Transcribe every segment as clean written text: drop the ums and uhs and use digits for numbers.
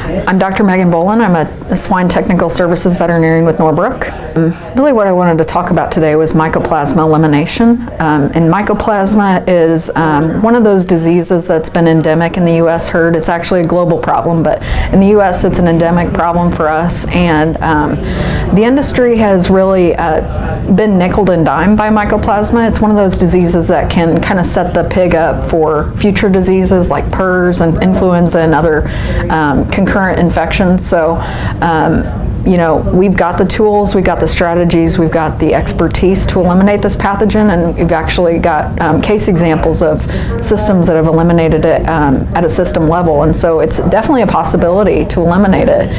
I'm Dr. Megan Bollin. I'm a swine technical services veterinarian with Norbrook. Really what I wanted to talk about today was mycoplasma elimination. And mycoplasma is one of those diseases that's been endemic in the U.S. herd. It's actually a global problem, but in the U.S. it's an endemic problem for us. And the industry has really been nickeled and dimed by mycoplasma. It's one of those diseases that can kind of set the pig up for future diseases like PRRS and influenza and other concurrent infections. So, you know, we've got the tools, we've got the strategies, we've got the expertise to eliminate this pathogen, and we've actually got case examples of systems that have eliminated it at a system level. And so it's definitely a possibility to eliminate it.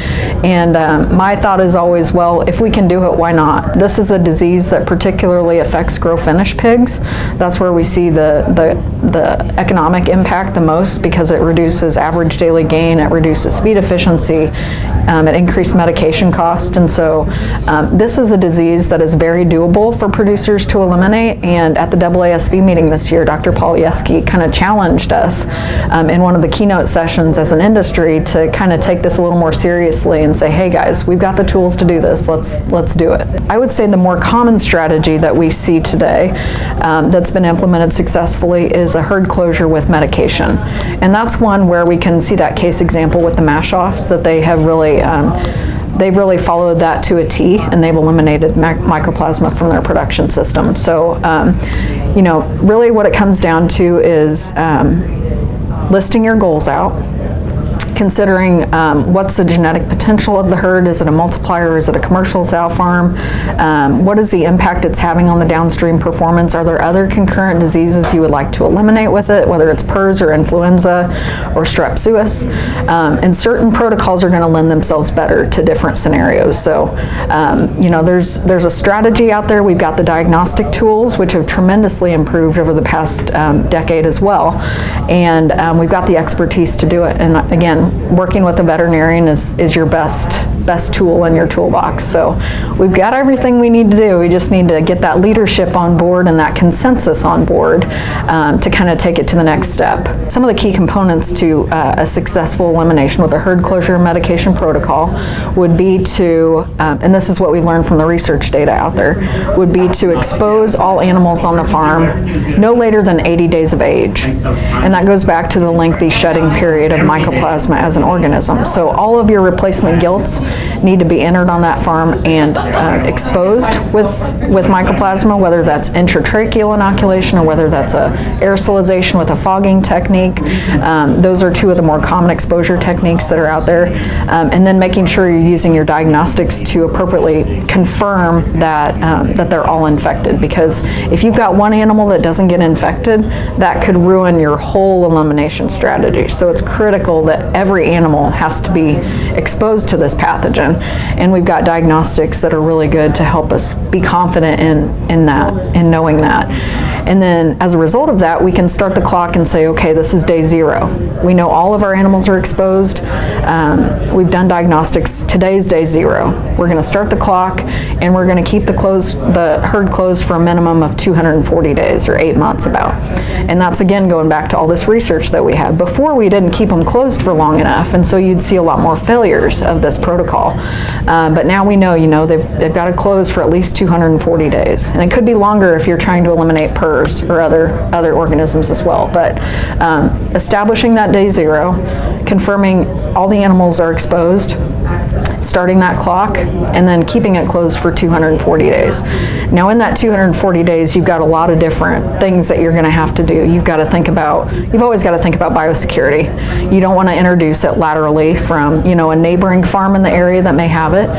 And my thought is always, well, if we can do it, why not? This is a disease that particularly affects grow-finish pigs. That's where we see the economic impact the most, because it reduces average daily gain, it reduces feed efficiency, it increased medication cost. And so this is a disease that is very doable for producers to eliminate. And at the AASV meeting this year, Dr. Paul Yeski kind of challenged us in one of the keynote sessions as an industry to kind of take this a little more seriously and say, hey guys, we've got the tools to do this, let's do it. I would say the more common strategy that we see today that's been implemented successfully is a herd closure with medication. And that's one where we can see that case example with the mash-offs, that they have really they've really followed that to a T, and they've eliminated mycoplasma from their production system. So, you know, really what it comes down to is listing your goals out, considering what's the genetic potential of the herd. Is it a multiplier? Is it a commercial sow farm? What is the impact it's having on the downstream performance? Are there other concurrent diseases you would like to eliminate with it, whether it's PRRS or influenza or strep suis? And certain protocols are going to lend themselves better to different scenarios. So, you know, there's a strategy out there. We've got the diagnostic tools, which have tremendously improved over the past decade as well. And we've got the expertise to do it. And again, working with a veterinarian is your best tool in your toolbox. So we've got everything we need to do. We just need to get that leadership on board and that consensus on board to kind of take it to the next step. Some of the key components to a successful elimination with a herd closure medication protocol would be to, and this is what we've learned from the research data out there, would be to expose all animals on the farm no later than 80 days of age. And that goes back to the lengthy shedding period of mycoplasma as an organism. So all of your replacement gilts need to be entered on that farm and exposed with mycoplasma, whether that's intratracheal inoculation or whether that's a aerosolization with a fogging technique. Those are two of the more common exposure techniques that are out there. And then making sure you're using your diagnostics to appropriately confirm that they're all infected, because if you've got one animal that doesn't get infected, that could ruin your whole elimination strategy. So it's critical that every animal has to be exposed to this pathogen, and we've got diagnostics that are really good to help us be confident in knowing that. And then as a result of that, we can start the clock and say, okay, this is day 0. We know all of our animals are exposed. We've done diagnostics. Today's day 0. We're going to start the clock, and we're going to keep the herd closed for a minimum of 240 days, or 8 months about. And that's again going back to all this research that we had. Before, we didn't keep them closed for long enough, and so you'd see a lot more failures of this protocol. But now we know, they've got to close for at least 240 days. And it could be longer if you're trying to eliminate PRRS or other organisms as well. But establishing that day 0, confirming all the animals are exposed, starting that clock, and then keeping it closed for 240 days. Now in that 240 days, you've got a lot of different things that you're going to have to do. You've always got to think about biosecurity. You don't want to introduce it laterally from, a neighboring farm in the area that may have it.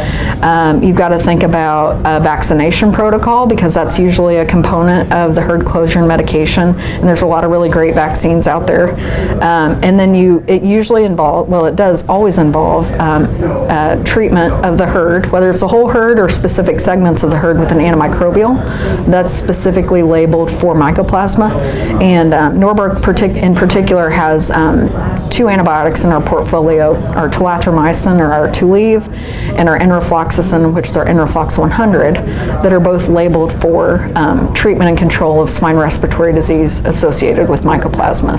You've got to think about a vaccination protocol, because that's usually a component of the herd closure and medication, and there's a lot of really great vaccines out there. And then it usually it does always involve treatment of the herd, whether it's the whole herd or specific segments of the herd, with an antimicrobial that's specifically labeled for mycoplasma. And Norbrook in particular has 2 antibiotics in our portfolio, our tulathromycin, or our Tuleve, and our enrofloxacin, which is our Enroflox 100, that are both labeled for treatment and control of swine respiratory disease associated with mycoplasma.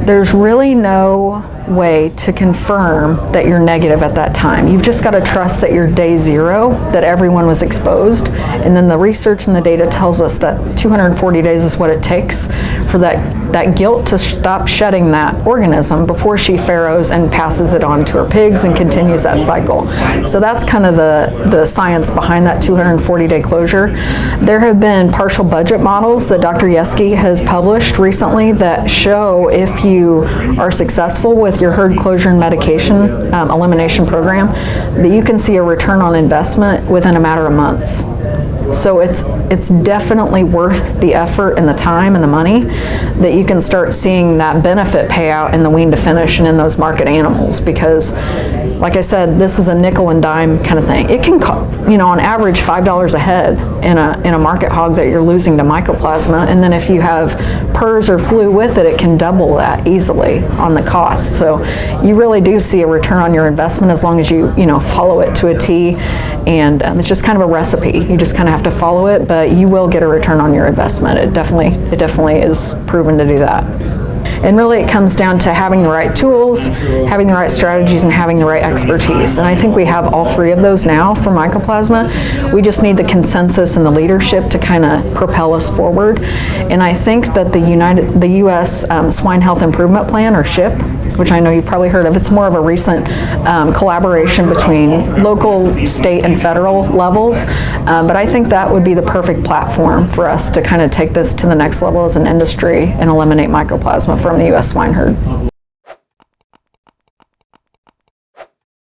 There's really no way to confirm that you're negative at that time. You've just got to trust that you're day 0, that everyone was exposed, and then the research and the data tells us that 240 days is what it takes for that gilt to stop shedding that organism before she farrows and passes it on to her pigs and continues that cycle. So that's kind of the science behind that 240-day closure. There have been partial budget models that Dr. Yeske has published recently that show if you are successful with your herd closure and medication elimination program, that you can see a return on investment within a matter of months. So it's definitely worth the effort and the time and the money that you can start seeing that benefit payout in the wean to finish and in those market animals, because like I said, this is a nickel and dime kind of thing. It can cost, on average $5 a head in a market hog that you're losing to mycoplasma, and then if you have PRRS or flu with it, it can double that easily on the cost. So you really do see a return on your investment as long as you follow it to a T, and it's just kind of a recipe. You just kind of have to follow it, but you will get a return on your investment. It definitely is proven to do that. And really it comes down to having the right tools, having the right strategies, and having the right expertise. And I think we have all 3 of those now for mycoplasma. We just need the consensus and the leadership to kind of propel us forward. And I think that the U.S. Swine Health Improvement Plan, or SHIP, which I know you've probably heard of, it's more of a recent collaboration between local, state, and federal levels. But I think that would be the perfect platform for us to kind of take this to the next level as an industry and eliminate mycoplasma from the U.S. swine herd.